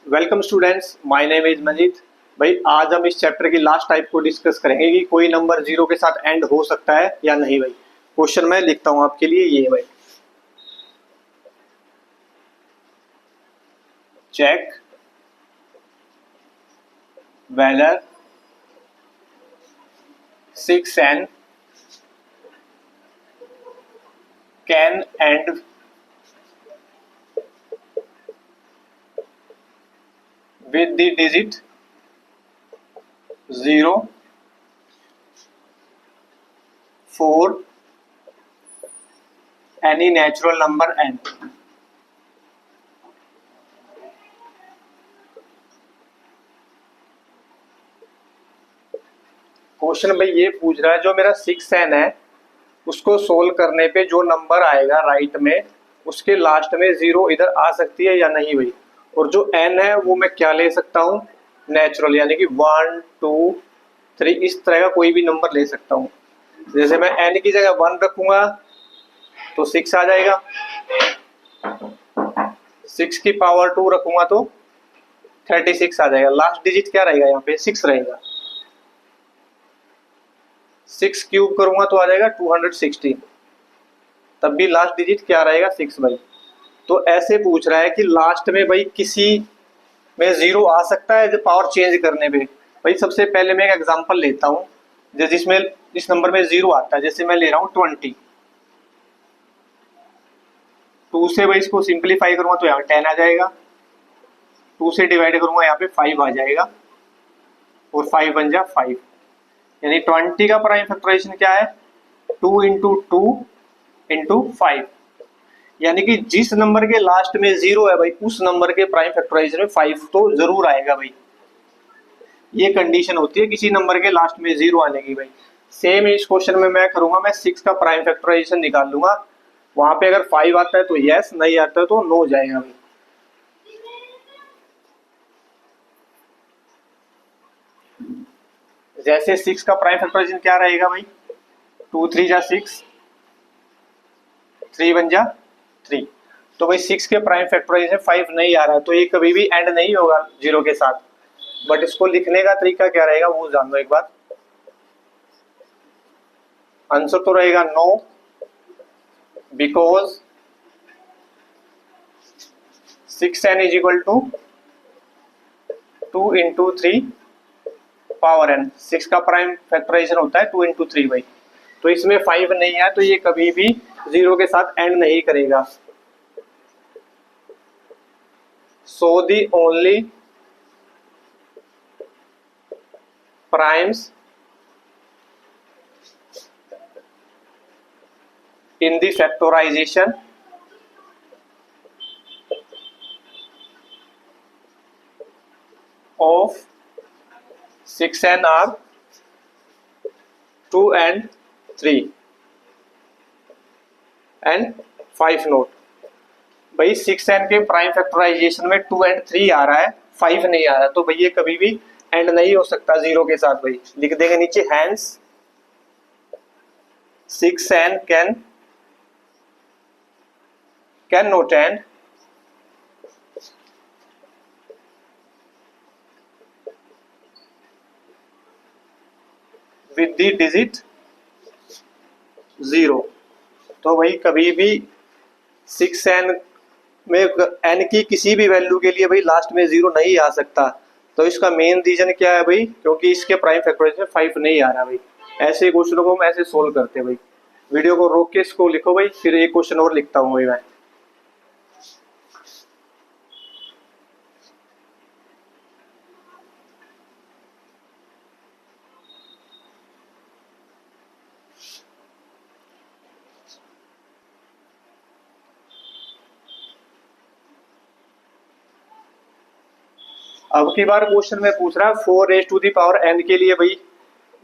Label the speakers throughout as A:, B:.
A: Welcome students, my name is Manjit. भाई आज हम इस चैप्टर की लास्ट टाइप को डिस्कस करेंगे कि कोई नंबर जीरो के साथ एंड हो सकता है या नहीं। भाई क्वेश्चन मैं लिखता हूं आपके लिए, ये है भाई, check whether 6n can end with the digit 0, 4 any natural number n। Question भाई ये पूछ रहा है जो मेरा 6n है उसको सोल्व करने पे जो नंबर आएगा राइट में उसके लास्ट में 0 इधर आ सकती है या नहीं भाई। और जो n है वो मैं क्या ले सकता हूँ, नेचुरल, यानी कि 1 2 3 इस तरह का कोई भी नंबर ले सकता हूँ। जैसे मैं n की जगह 1 रखूंगा तो 6 आ जाएगा, 6 की पावर 2 रखूंगा तो 36 आ जाएगा। लास्ट डिजिट क्या रहेगा, यहाँ पे 6 रहेगा। 6 क्यूब करूंगा तो आ जाएगा 216, तब भी लास्ट डिजिट क्या रहेगा, 6 भाई। तो ऐसे पूछ रहा है कि लास्ट में भाई किसी में 0 आ सकता है जो पावर चेंज करने पे। भाई सबसे पहले मैं एक एग्जांपल लेता हूँ जिसमें इस नंबर में 0 आता है। जैसे मैं ले रहा हूँ 20, 2 से भाई इसको सिंप्लीफाई करूंगा तो यहाँ 10 आ जाएगा, 2 से डिवाइड करूंगा यहाँ पे 5 आ जाएगा और 5 बन जा 5। यानी 20 का प्राइम फैक्टराइजेशन क्या है, 2 इंटू 2 इंटू 5। यानी कि जिस नंबर के लास्ट में 0 है भाई उस नंबर के प्राइम फैक्टराइजेशन में 5 तो जरूर आएगा भाई। ये कंडीशन होती है किसी नंबर के लास्ट में 0 आने की भाई। सेम इस क्वेश्चन में मैं करूंगा, मैं 6 का प्राइम फैक्टराइजेशन निकाल लूंगा। वहां पे अगर 5 आता है तो यस, नहीं आता है तो नो जाएगा भाई। जैसे 6 का प्राइम फैक्टराइजेशन क्या रहेगा भाई, 2 3 जा 6, 3 1 जा 3। तो भाई 6 के प्राइम फैक्टराइजेशन 5 नहीं आ रहा है तो ये कभी भी एंड नहीं होगा 0 के साथ। बट इसको लिखने का तरीका क्या रहेगा वो जान लो एक बार। आंसर तो रहेगा no, because 6n is equal to 2 into 3 power n। 6 का प्राइम फैक्टराइजेशन होता है 2 इंटू 3 भाई। तो इसमें 5 नहीं है तो ये कभी भी 0 के साथ एंड नहीं करेगा। So the only primes in the factorization of 6n are 2 and 3 and 5 note. भाई 6n के प्राइम फैक्टराइजेशन में 2 and 3 आ रहा है, 5 नहीं आ रहा, तो भाई ये कभी भी एंड नहीं हो सकता 0 के साथ भाई। लिख देंगे नीचे, hence 6n can not end with the digit 0। तो भाई कभी भी 6n में n की किसी भी वैल्यू के लिए भाई लास्ट में 0 नहीं आ सकता। तो इसका मेन रीजन क्या है भाई, क्योंकि इसके प्राइम फैक्टराइजेशन 5 नहीं आ रहा भाई। ऐसे क्वेश्चनों को हम ऐसे सोल्व करते हैं भाई। वीडियो को रोक के इसको लिखो भाई, फिर एक क्वेश्चन और लिखता हूँ भाई मैं। अब की बार क्वेश्चन में पूछ रहा है 4 raise to the power n के लिए भाई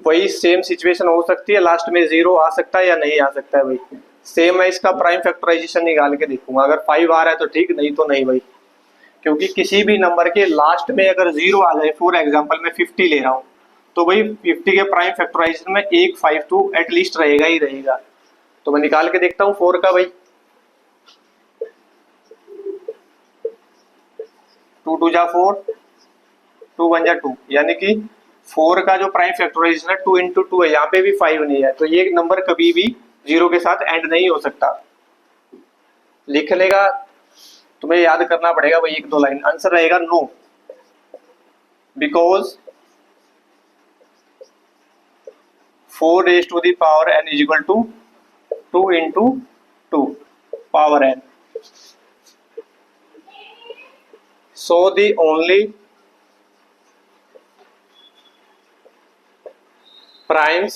A: वही सेम सिचुएशन हो सकती है, लास्ट में 0 आ सकता है या नहीं आ सकता है भाई। सेम मैं इसका प्राइम फैक्टराइजेशन निकाल के देखूंगा, अगर 5 आ रहा है तो ठीक, नहीं तो नहीं भाई। क्योंकि किसी भी नंबर के लास्ट में अगर 0 आ जाए, फॉर एग्जांपल मैं 50 ले रहा हूँ, तो भाई 50 के प्राइम फैक्टराइजेशन में 152 एटलीस्ट रहेगा ही रहेगा। तो मैं निकाल के देखता हूँ 4 का भाई, 2 2 जा 4, 2 1 जा 2, यानी कि 4 का जो प्राइम फैक्टराइजेशन है 2 इंटू 2 है, यहाँ पे भी 5 नहीं है, तो ये नंबर कभी भी 0 के साथ एंड नहीं हो सकता। लिख लेगा, तुम्हें याद करना पड़ेगा भाई 1 2 लाइन। आंसर रहेगा no, because 4 raise to the power n is equal to 2 into 2 power n। So the only prime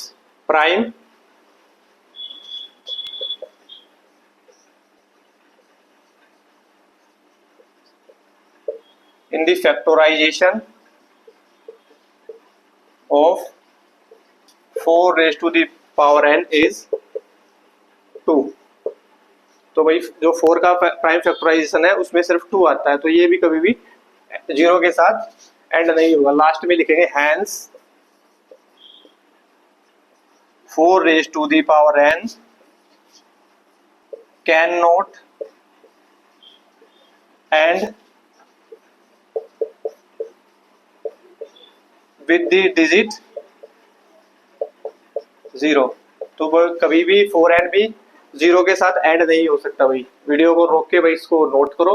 A: in the factorization of 4 raised to the power n is 2। तो भाई जो 4 का प्राइम फैक्टराइजेशन है उसमें सिर्फ 2 आता है, तो ये भी कभी भी 0 के साथ एंड नहीं होगा। लास्ट में लिखेंगे hence 4 raise to the power n can not end with the digit 0। तो कभी भी 4n भी 0 के साथ एंड नहीं हो सकता भाई। वीडियो को रोक के भाई इसको नोट करो,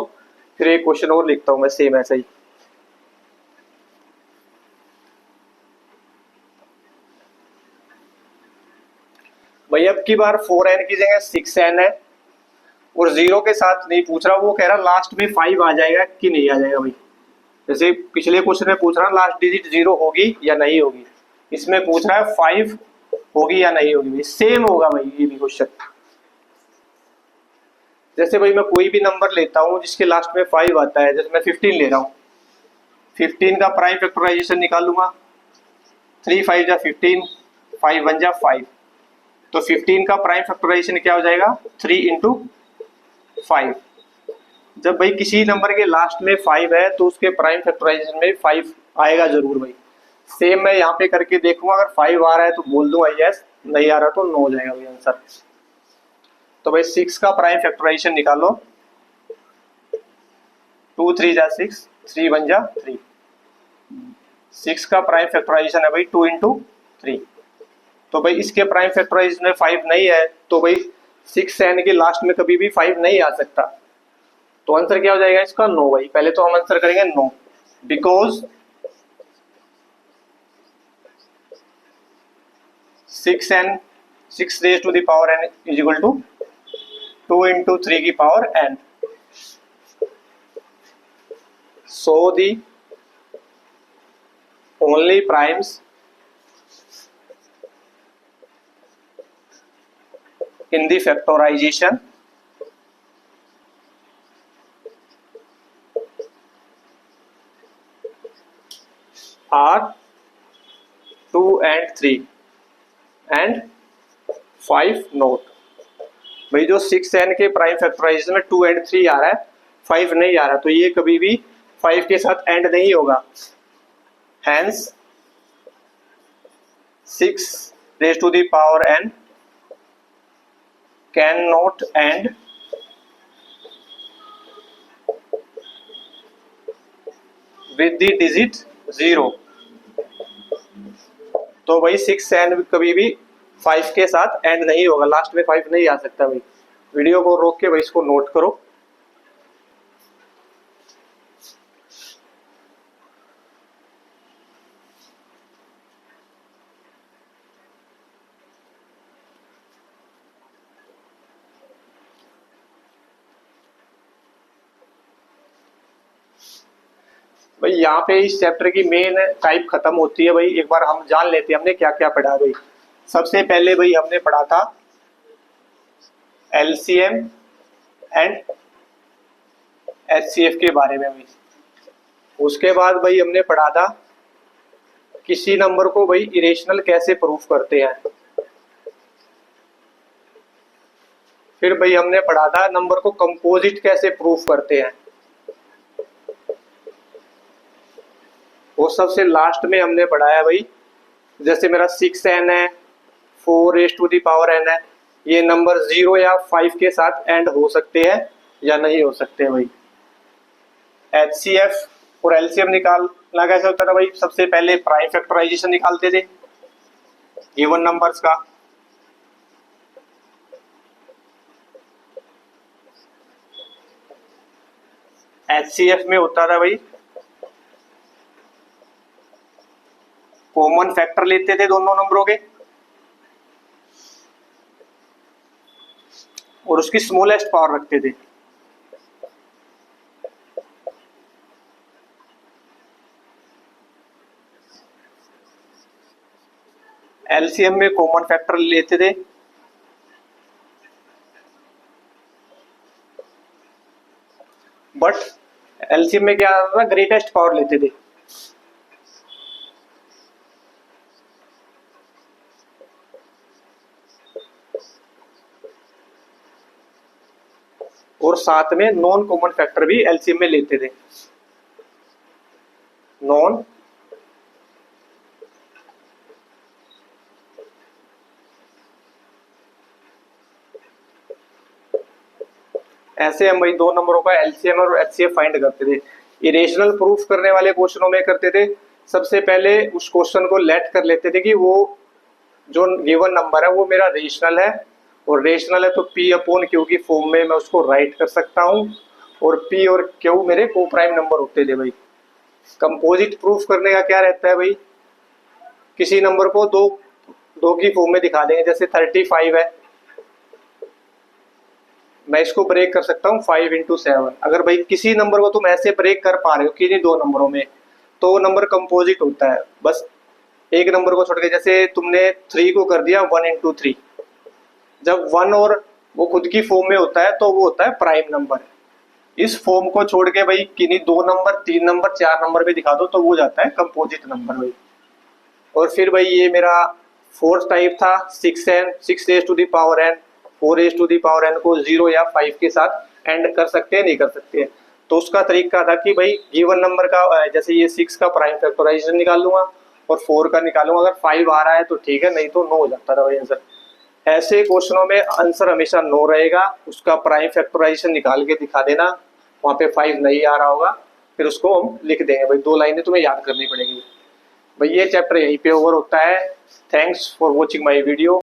A: फिर एक क्वेश्चन और लिखता हूं मैं सेम ऐसा ही। भाई अब की बार 4n की जगह 6n है और 0 के साथ नहीं पूछ रहा, वो कह रहा लास्ट में 5 आ जाएगा कि नहीं आ जाएगा भाई। जैसे पिछले क्वेश्चन में पूछ रहा लास्ट डिजिट 0 होगी या नहीं होगी, इसमें पूछ रहा है 5 होगी या नहीं होगी। सेम होगा भाई ये भी क्वेश्चन। जैसे भाई मैं कोई भी नंबर लेता हूं जिसके लास्ट में 5 आता है, जैसे मैं 15 ले रहा हूं, 15 का प्राइम फैक्टराइजेशन निकालूंगा, 3 5 जा 15, 5 1 जा 5, तो 15 का प्राइम फैक्टराइजेशन क्या हो जाएगा 3 इंटू 5। जब भाई किसी नंबर के लास्ट में 5 है तो उसके प्राइम फैक्टराइजेशन में 5 आएगा जरूर भाई। सेम मैं यहाँ पे करके देखूंगा, अगर 5 आ रहा है तो बोल दूंगा यस, नहीं आ रहा तो नो हो जाएगा भाई आंसर। तो भाई 6 का प्राइम फैक्टराइजेशन निकालो, 2 3 जा 6, 3 1 जा 3। 6 का प्राइम फैक्टराइजेशन है भाई 2 इंटू 3। तो भाई इसके प्राइम फैक्टराइजेशन में 5 नहीं है, तो भाई 6n के लास्ट में कभी भी 5 नहीं आ सकता। तो आंसर क्या हो जाएगा इसका नो भाई। पहले तो हम आंसर करेंगे no, because 6 raise to the power n is equal to 2 into 3 की power n। So the only primes in the factorization are 2 and 3 and 5 not। भाई जो 6n के प्राइम फैक्टराइजेशन में 2 and 3 आ रहा है, 5 नहीं आ रहा, तो ये कभी भी 5 के साथ एंड नहीं होगा। Hence 6 raise to the power n can not end with the digit 0। तो भाई 6n कभी भी 5 के साथ एंड नहीं होगा, लास्ट में 5 नहीं आ सकता भाई। वीडियो को रोक के भाई इसको नोट करो। भाई यहाँ पे इस चैप्टर की मेन टाइप खत्म होती है भाई। एक बार हम जान लेते हैं हमने क्या क्या पढ़ा भाई। सबसे पहले भाई हमने पढ़ा था LCM एंड HCF के बारे में भाई। उसके बाद भाई हमने पढ़ा था किसी नंबर को भाई इरेशनल कैसे प्रूफ करते हैं। फिर भाई हमने पढ़ा था नंबर को कंपोजिट कैसे प्रूफ करते हैं। और सबसे लास्ट में हमने पढ़ाया भाई, जैसे मेरा 6n है, 4 raise to the power n है, ये नंबर 0 या 5 के साथ एंड हो सकते हैं या नहीं हो सकते भाई। HCF और एलसीएम निकालना कैसे होता था भाई, सबसे पहले प्राइम फैक्टराइजेशन निकालते थे गिवन नंबर्स का, एचसीएफ में होता था भाई कॉमन फैक्टर लेते थे दोनों नंबरों के और उसकी स्मॉलेस्ट पावर रखते थे। एलसीएम में कॉमन फैक्टर लेते थे बट एलसीएम में क्या आता था, ग्रेटेस्ट पावर लेते थे। और साथ में नॉन कॉमन फैक्टर भी एलसीएम में लेते थे, नॉन ऐसे हम भाई दो नंबरों का एलसीएम और एचसीएफ फाइंड करते थे। इरेशनल प्रूफ करने वाले क्वेश्चनों में करते थे, सबसे पहले उस क्वेश्चन को लेट कर लेते थे कि वो जो गिवन नंबर है वो मेरा रेशनल है, और रेशनल है तो पी अपॉन क्यू की फॉर्म में मैं उसको राइट कर सकता हूँ, और पी और क्यू मेरे को प्राइम नंबर होते थे भाई। कंपोजिट प्रूफ करने का क्या रहता है भाई, किसी नंबर को दो दो की फॉर्म में दिखा देंगे, जैसे 35 है, मैं इसको ब्रेक कर सकता हूँ 5 into 7। अगर भाई किसी नंबर को तुम ऐसे ब्रेक कर पा रहे हो किन्हीं दो नंबरों में, तो नंबर कंपोजिट होता है। बस एक नंबर को छोड़ के, जैसे तुमने 3 को कर दिया 1 into 3, जब 1 और वो खुद की फॉर्म में होता है तो वो होता है प्राइम नंबर। इस फॉर्म को छोड़ के भाई किन्हीं 2 नंबर 3 नंबर 4 नंबर में दिखा दो तो वो जाता है कंपोजिट नंबर भाई। और फिर भाई ये मेरा फोर्थ टाइप था 6n, 6 raised to the power n, 4 raised to the power n को 0 या 5 के साथ एंड कर सकते हैं, नहीं कर सकते हैं। तो उसका तरीका था कि भाई गिवन नंबर का, जैसे ये 6 का प्राइम फैक्टराइजेशन निकाल लूंगा और 4 का निकालूंगा, अगर 5 आ रहा है तो ठीक है, नहीं तो 9 हो जाता था भाई आंसर। ऐसे क्वेश्चनों में आंसर हमेशा 9 रहेगा, उसका प्राइम फैक्टराइजेशन निकाल के दिखा देना, वहां पे 5 नहीं आ रहा होगा, फिर उसको हम लिख देंगे भाई। 2 लाइनें तुम्हें याद करनी पड़ेगी भाई। ये चैप्टर यहीं पे ओवर होता है। Thanks for watching my video.